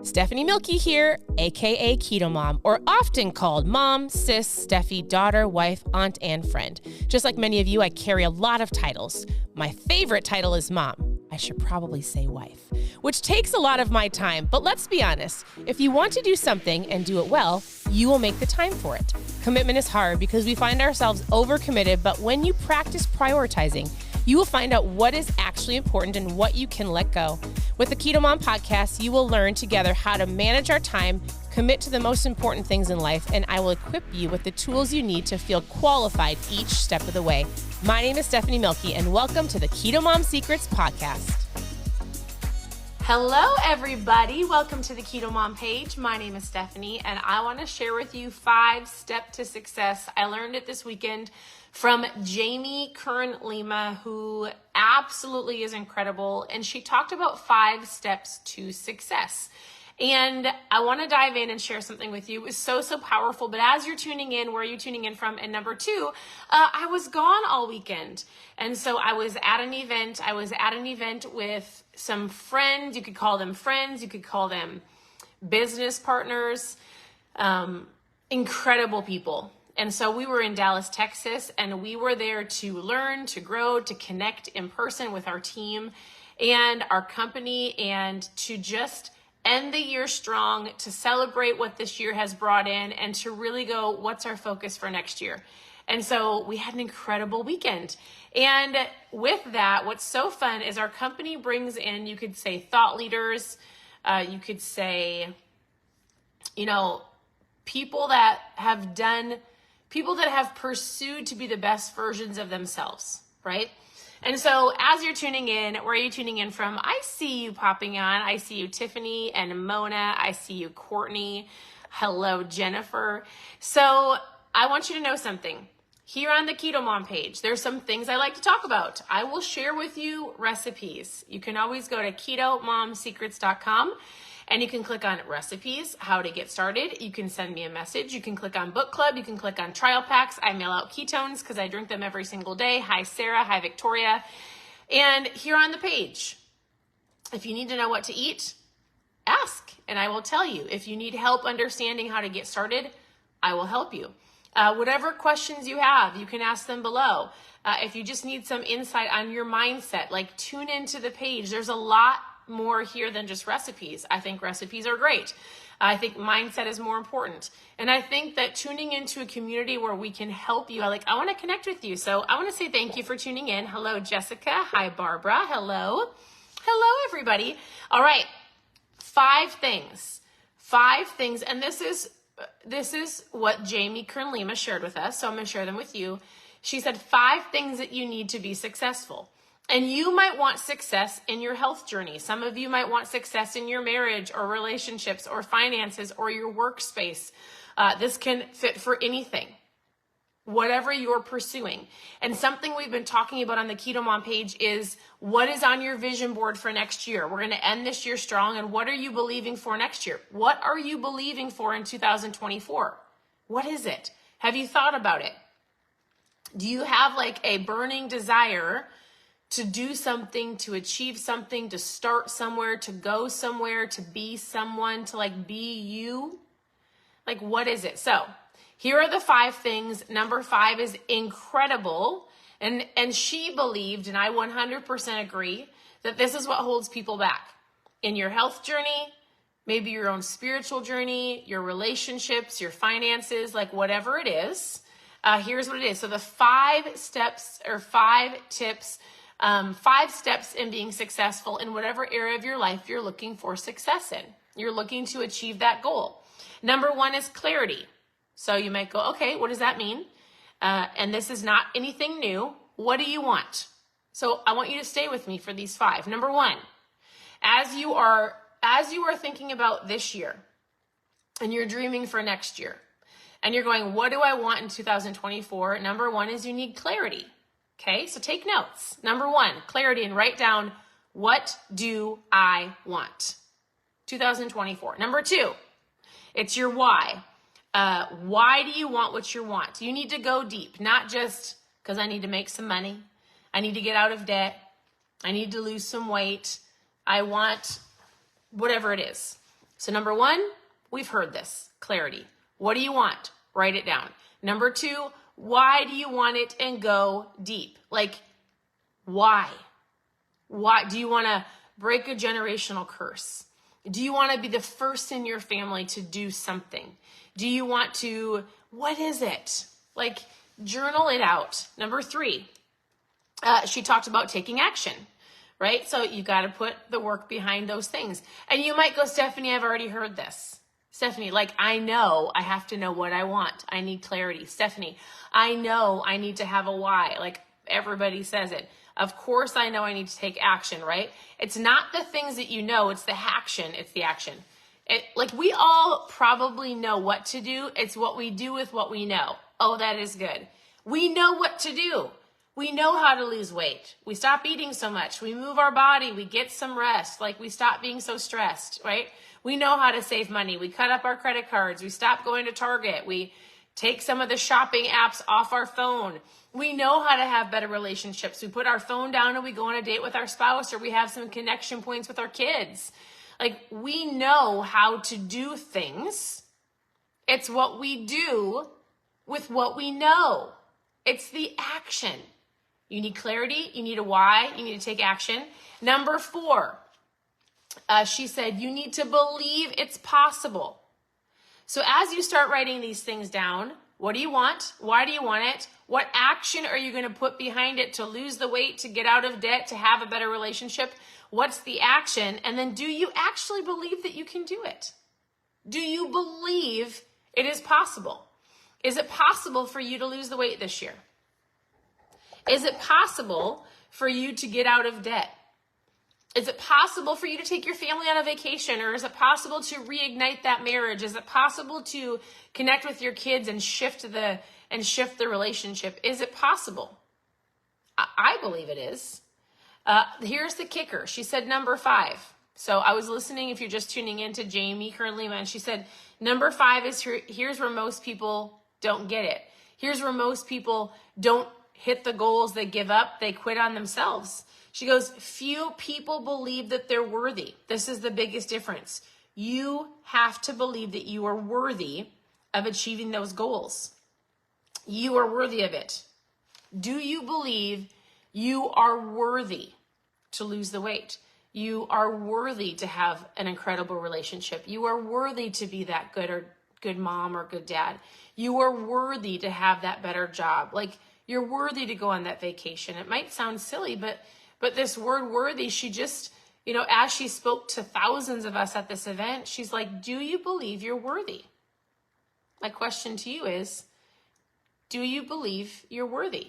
Stephanie Milky here, aka KetoMOM, or often called mom, sis, Steffi, daughter, wife, aunt, and friend. Just like many of you, I carry a lot of titles. My favorite title is mom. I should probably say wife, which takes a lot of my time. But let's be honest, if you want to do something and do it well, you will make the time for it. Commitment is hard because we find ourselves overcommitted, but when you practice prioritizing, you will find out what is actually important and what you can let go. With the KetoMOM podcast, you will learn together how to manage our time, commit to the most important things in life, and I will equip you with the tools you need to feel qualified each step of the way. My name is Stephanie Milky, and welcome to the KetoMOM Secrets podcast. Hello, everybody. Welcome to the KetoMOM page. My name is Stephanie, and I want to share with you 5 steps to success. I learned it this weekend from Jamie Kern-Lima, who absolutely is incredible. And she talked about 5 steps to success. And I want to dive in and share something with you. It was so powerful. But as you're tuning in, where are you tuning in from? And number 2, I was gone all weekend. And so I was at an event. I was at an event with some friends. You could call them friends. You could call them business partners. Incredible people. And so we were in Dallas, Texas, and we were there to learn, to grow, to connect in person with our team and our company, and to just end the year strong, to celebrate what this year has brought in, and to really go, what's our focus for next year? And so we had an incredible weekend. And with that, what's so fun is our company brings in, you could say thought leaders, you could say, people that have pursued to be the best versions of themselves, right? And so as you're tuning in, where are you tuning in from? I see you popping on. I see you, Tiffany and Mona. I see you, Courtney. Hello, Jennifer. So I want you to know something. Here on the KetoMOM page, there's some things I like to talk about. I will share with you recipes. You can always go to ketomomsecrets.com. And you can click on recipes, how to get started. You can send me a message. You can click on book club. You can click on trial packs. I mail out ketones because I drink them every single day. Hi, Sarah. Hi, Victoria. And here on the page, if you need to know what to eat, ask, and I will tell you. If you need help understanding how to get started, I will help you. Whatever questions you have, you can ask them below. If you just need some insight on your mindset, like tune into the page. There's a lot more here than just recipes. I think recipes are great. I think mindset is more important. And I think that tuning into a community where we can help you, I want to connect with you. So I want to say thank you for tuning in. Hello, Jessica. Hi, Barbara. Hello. Hello, everybody. All right. 5 things. 5 things. And this is what Jamie Kern-Lima shared with us. So I'm going to share them with you. She said 5 things that you need to be successful. And you might want success in your health journey. Some of you might want success in your marriage or relationships or finances or your workspace. This can fit for anything, whatever you're pursuing. And something we've been talking about on the KetoMOM page is what is on your vision board for next year. We're going to end this year strong. And what are you believing for next year? What are you believing for in 2024? What is it? Have you thought about it? Do you have like a burning desire to do something, to achieve something, to start somewhere, to go somewhere, to be someone, to be you? What is it? So here are the 5 things. Number 5 is incredible. And she believed, and I 100% agree, that this is what holds people back in your health journey, maybe your own spiritual journey, your relationships, your finances, whatever it is. Here's what it is. So the 5 steps or 5 tips, 5 steps in being successful in whatever area of your life you're looking for success in. You're looking to achieve that goal. Number 1 is clarity. So you might go, okay, what does that mean? And this is not anything new. What do you want? So I want you to stay with me for these 5. Number 1, as you are thinking about this year and you're dreaming for next year and you're going, what do I want in 2024? Number 1 is you need clarity. Okay, so take notes. Number 1, clarity, and write down, what do I want? 2024. Number 2, it's your why. Why do you want what you want? You need to go deep, not just because I need to make some money. I need to get out of debt. I need to lose some weight. I want whatever it is. So number one, we've heard this, clarity. What do you want? Write it down. Number two, why do you want it, and go deep? Like, why? Why do you want to break a generational curse? Do you want to be the first in your family to do something? Do you want to, what is it? Like, journal it out. Number three, she talked about taking action, right? So you got to put the work behind those things. And you might go, Stephanie, I've already heard this. Stephanie, like, I know I have to know what I want. I need clarity. Stephanie, I know I need to have a why. Like, everybody says it. Of course I know I need to take action, right? It's not the things that you know, it's the action. It's the action. Like, we all probably know what to do. It's what we do with what we know. Oh, that is good. We know what to do. We know how to lose weight. We stop eating so much. We move our body. We get some rest. Like, we stop being so stressed, right? We know how to save money. We cut up our credit cards. We stop going to Target. We take some of the shopping apps off our phone. We know how to have better relationships. We put our phone down and we go on a date with our spouse, or we have some connection points with our kids. Like, we know how to do things. It's what we do with what we know. It's the action. You need clarity. You need a why. You need to take action. Number four, she said, you need to believe it's possible. So as you start writing these things down, what do you want? Why do you want it? What action are you going to put behind it to lose the weight, to get out of debt, to have a better relationship? What's the action? And then, do you actually believe that you can do it? Do you believe it is possible? Is it possible for you to lose the weight this year? Is it possible for you to get out of debt? Is it possible for you to take your family on a vacation? Or is it possible to reignite that marriage? Is it possible to connect with your kids and shift the relationship? Is it possible? I believe it is. Here's the kicker. She said number five. So I was listening, if you're just tuning in, to Jamie Kern-Lima, and she said number five is here's where most people don't get it. Here's where most people don't hit the goals. They give up. They quit on themselves. She goes, few people believe that they're worthy. This is the biggest difference. You have to believe that you are worthy of achieving those goals. You are worthy of it. Do you believe you are worthy to lose the weight? You are worthy to have an incredible relationship. You are worthy to be that good mom or good dad. You are worthy to have that better job. Like, you're worthy to go on that vacation. It might sound silly, but this word worthy, she just, as she spoke to thousands of us at this event, she's like, do you believe you're worthy? My question to you is, do you believe you're worthy?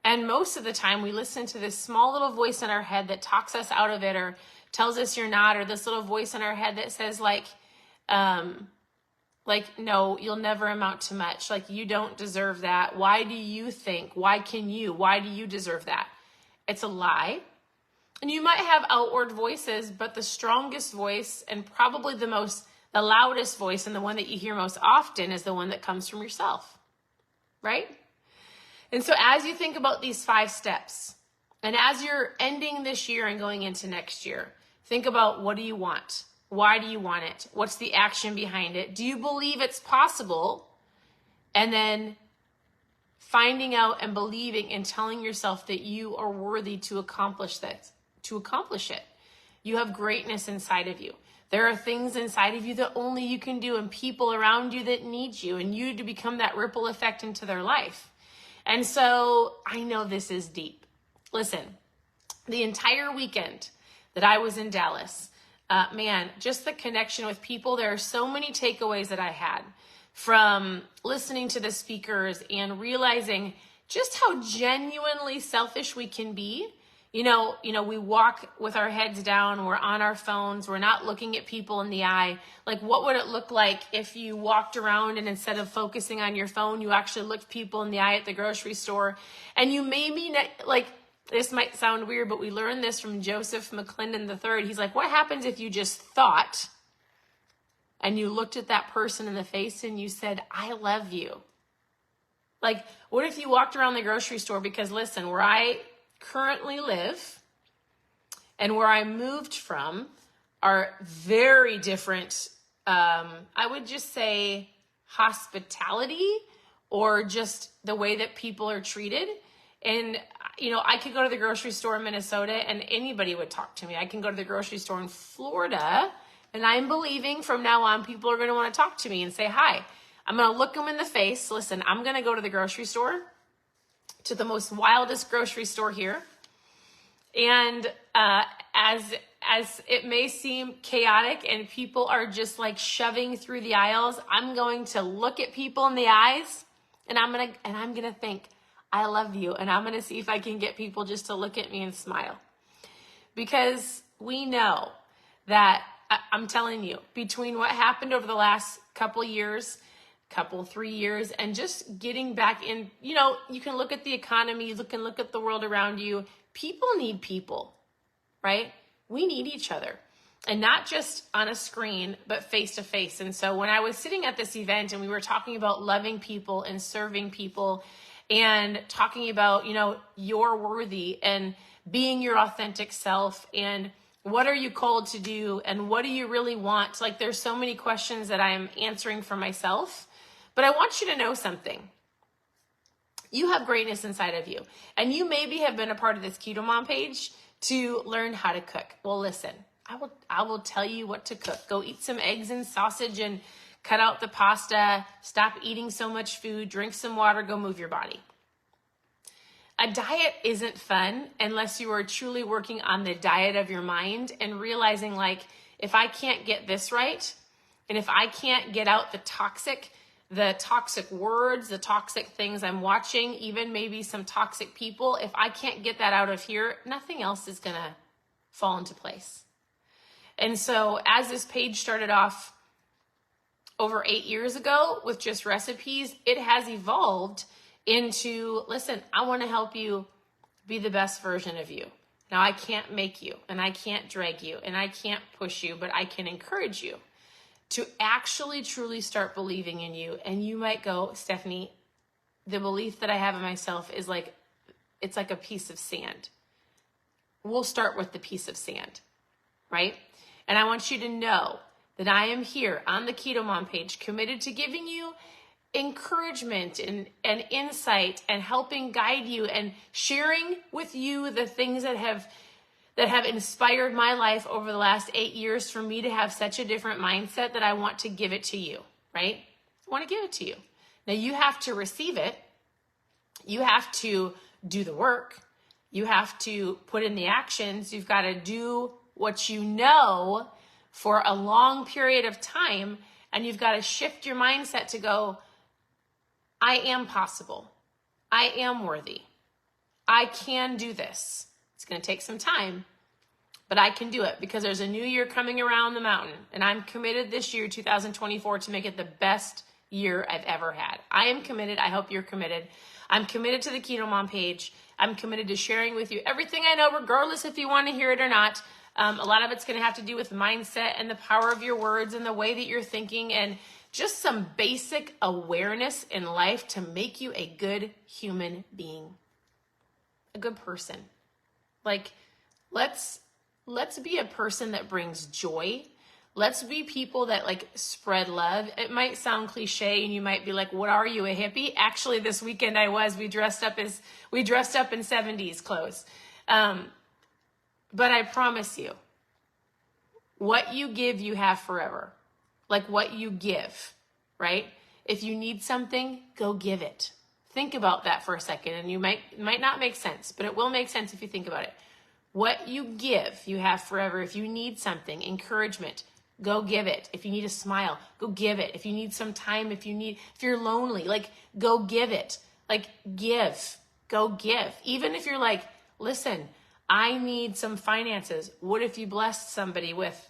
And most of the time we listen to this small little voice in our head that talks us out of it, or tells us you're not, or this little voice in our head that says no, you'll never amount to much. Like, you don't deserve that. Why do you think? Why do you deserve that? It's a lie. And you might have outward voices, but the strongest voice, and probably the loudest voice, and the one that you hear most often, is the one that comes from yourself, right? And so as you think about these 5 steps, and as you're ending this year and going into next year, think about, what do you want? Why do you want it? What's the action behind it? Do you believe it's possible? And then finding out and believing and telling yourself that you are worthy to accomplish it. You have greatness inside of you. There are things inside of you that only you can do, and people around you that need you, and you to become that ripple effect into their life. And so I know this is deep. Listen, the entire weekend that I was in Dallas, just the connection with people, there are so many takeaways that I had from listening to the speakers and realizing just how genuinely selfish we can be. We walk with our heads down, we're on our phones, we're not looking at people in the eye. Like, what would it look like if you walked around and instead of focusing on your phone, you actually looked people in the eye at the grocery store? And you maybe, this might sound weird, but we learned this from Joseph McClendon III. He's like, what happens if you just thought and you looked at that person in the face and you said, I love you? Like, what if you walked around the grocery store? Because listen, where I currently live and where I moved from are very different. I would just say hospitality or just the way that people are treated. And, I could go to the grocery store in Minnesota and anybody would talk to me. I can go to the grocery store in Florida and I'm believing from now on, people are going to want to talk to me and say, hi. I'm going to look them in the face. Listen, I'm going to go to the grocery store, to the most wildest grocery store here. And as it may seem chaotic and people are just like shoving through the aisles, I'm going to look at people in the eyes and I'm going to think, I love you. And I'm going to see if I can get people just to look at me and smile. Because we know that, I'm telling you, between what happened over the last couple years, 3 years, and just getting back in, you can look at the economy, you can look at the world around you. People need people, right? We need each other. And not just on a screen, but face to face. And so when I was sitting at this event and we were talking about loving people and serving people and talking about, you're worthy and being your authentic self and what are you called to do and what do you really want? Like there's so many questions that I'm answering for myself, but I want you to know something. You have greatness inside of you. And you maybe have been a part of this KetoMOM page to learn how to cook. Well, listen, I will tell you what to cook. Go eat some eggs and sausage and cut out the pasta. Stop eating so much food. Drink some water. Go move your body. A diet isn't fun unless you are truly working on the diet of your mind and realizing like, if I can't get this right, and if I can't get out the toxic words, the toxic things I'm watching, even maybe some toxic people, if I can't get that out of here, nothing else is going to fall into place. And so as this page started off over 8 years ago with just recipes, it has evolved into, listen, I want to help you be the best version of you. Now I can't make you and I can't drag you and I can't push you, but I can encourage you to actually truly start believing in you. And you might go, Stephanie, the belief that I have in myself is like, it's like a piece of sand. We'll start with the piece of sand, right? And I want you to know that I am here on the KetoMOM page, committed to giving you encouragement and insight and helping guide you and sharing with you the things that have inspired my life over the last 8 years for me to have such a different mindset that I want to give it to you, right? I want to give it to you. Now you have to receive it. You have to do the work. You have to put in the actions. You've got to do what you know for a long period of time. And you've got to shift your mindset to go, I am possible. I am worthy. I can do this. It's going to take some time, but I can do it because there's a new year coming around the mountain. And I'm committed this year, 2024, to make it the best year I've ever had. I am committed. I hope you're committed. I'm committed to the KetoMOM page. I'm committed to sharing with you everything I know, regardless if you want to hear it or not. A lot of it's going to have to do with mindset and the power of your words and the way that you're thinking and just some basic awareness in life to make you a good human being, a good person. Like, let's be a person that brings joy. Let's be people that like spread love. It might sound cliche and you might be like, what are you, a hippie? Actually, this weekend we dressed up in 70s clothes. But I promise you, what you give, you have forever. Like what you give, right? If you need something, go give it. Think about that for a second, and it might not make sense, but it will make sense if you think about it. What you give, you have forever. If you need something, encouragement, go give it. If you need a smile, go give it. If you need some time, if you're lonely, like go give it. Like go give. Even if you're like, listen, I need some finances. What if you blessed somebody with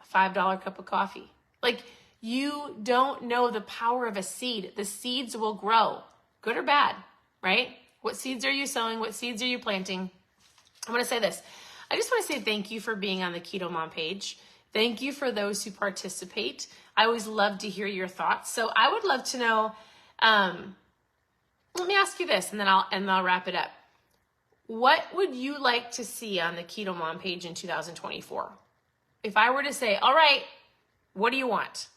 a $5 cup of coffee? Like, you don't know the power of a seed. The seeds will grow, good or bad, right? What seeds are you sowing? What seeds are you planting? I want to say this. I just want to say thank you for being on the KetoMOM page. Thank you for those who participate. I always love to hear your thoughts. So I would love to know, let me ask you this, and then I'll wrap it up. What would you like to see on the KetoMOM page in 2024? if I were to say, all right, what do you want?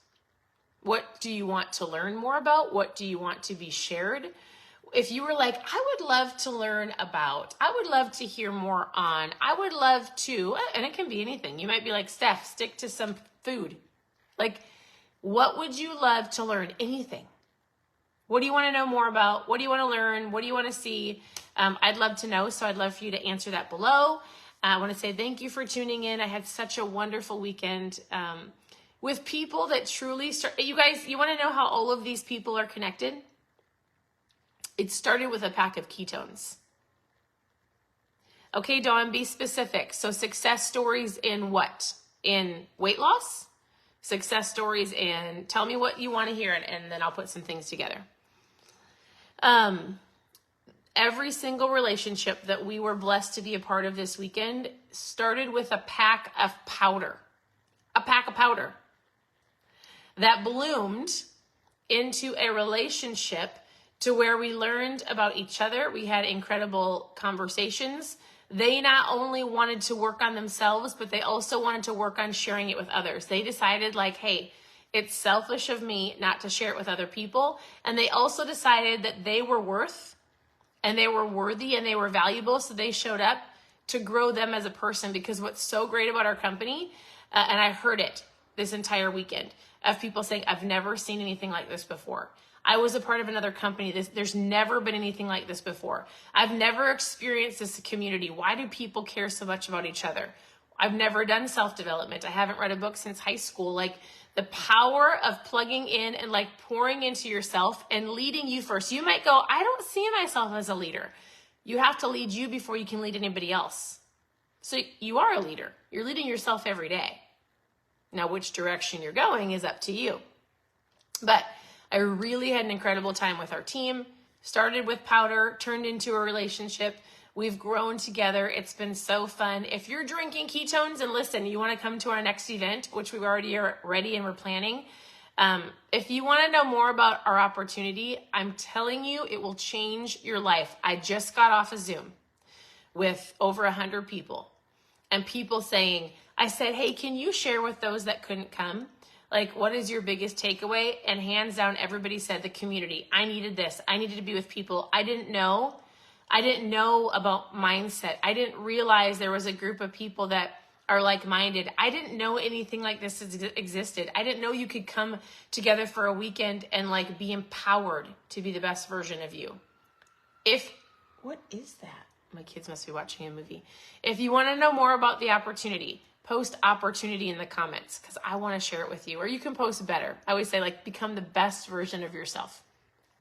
What do you want to learn more about? What do you want to be shared? If you were like, I would love to learn about, I would love to hear more on, I would love to, and it can be anything. You might be like, Steph, stick to some food. Like, what would you love to learn? Anything. What do you want to know more about? What do you want to learn? What do you want to see? I'd love to know, so I'd love for you to answer that below. I want to say thank you for tuning in. I had such a wonderful weekend with people that truly start. You guys, you want to know how all of these people are connected? It started with a pack of ketones. Okay, Dawn, be specific. So success stories in what? In weight loss? Success stories in, tell me what you want to hear, and then I'll put some things together. Every single relationship that we were blessed to be a part of this weekend started with a pack of powder. A pack of powder that bloomed into a relationship to where we learned about each other. We had incredible conversations. They not only wanted to work on themselves, but they also wanted to work on sharing it with others. They decided like, hey, it's selfish of me not to share it with other people. And they also decided that they were worth and they were worthy and they were valuable. So they showed up to grow them as a person, because what's so great about our company, and I heard it this entire weekend, of people saying, I've never seen anything like this before. I was a part of another company. There's never been anything like this before. I've never experienced this community. Why do people care so much about each other? I've never done self-development. I haven't read a book since high school. Like, the power of plugging in and like pouring into yourself and leading you first. You might go, I don't see myself as a leader. You have to lead you before you can lead anybody else. So you are a leader. You're leading yourself every day. Now, which direction you're going is up to you. But I really had an incredible time with our team. Started with powder, turned into a relationship. We've grown together. It's been so fun. If you're drinking ketones and listen, you want to come to our next event, which we already are ready and we're planning. If you want to know more about our opportunity, I'm telling you, it will change your life. I just got off a Zoom with over 100 people, and people saying, I said, hey, can you share with those that couldn't come? Like, what is your biggest takeaway? And hands down, everybody said the community. I needed this. I needed to be with people. I didn't know about mindset. I didn't realize there was a group of people that are like-minded. I didn't know anything like this existed. I didn't know you could come together for a weekend and like be empowered to be the best version of you. What is that? My kids must be watching a movie. If you want to know more about the opportunity, post opportunity in the comments, because I want to share it with you. Or you can post better. I always say, like, become the best version of yourself.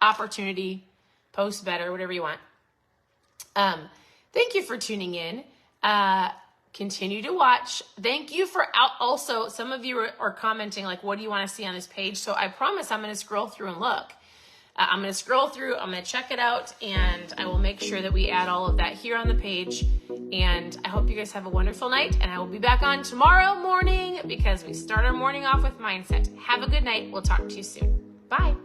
Opportunity, post better, whatever you want. Thank you for tuning in. Continue to watch. Thank you for also, some of you are commenting, like, what do you want to see on this page? So I promise I'm going to scroll through and look. I'm going to scroll through, I'm going to check it out, and I will make sure that we add all of that here on the page. And I hope you guys have a wonderful night, and I will be back on tomorrow morning because we start our morning off with mindset. Have a good night. We'll talk to you soon. Bye.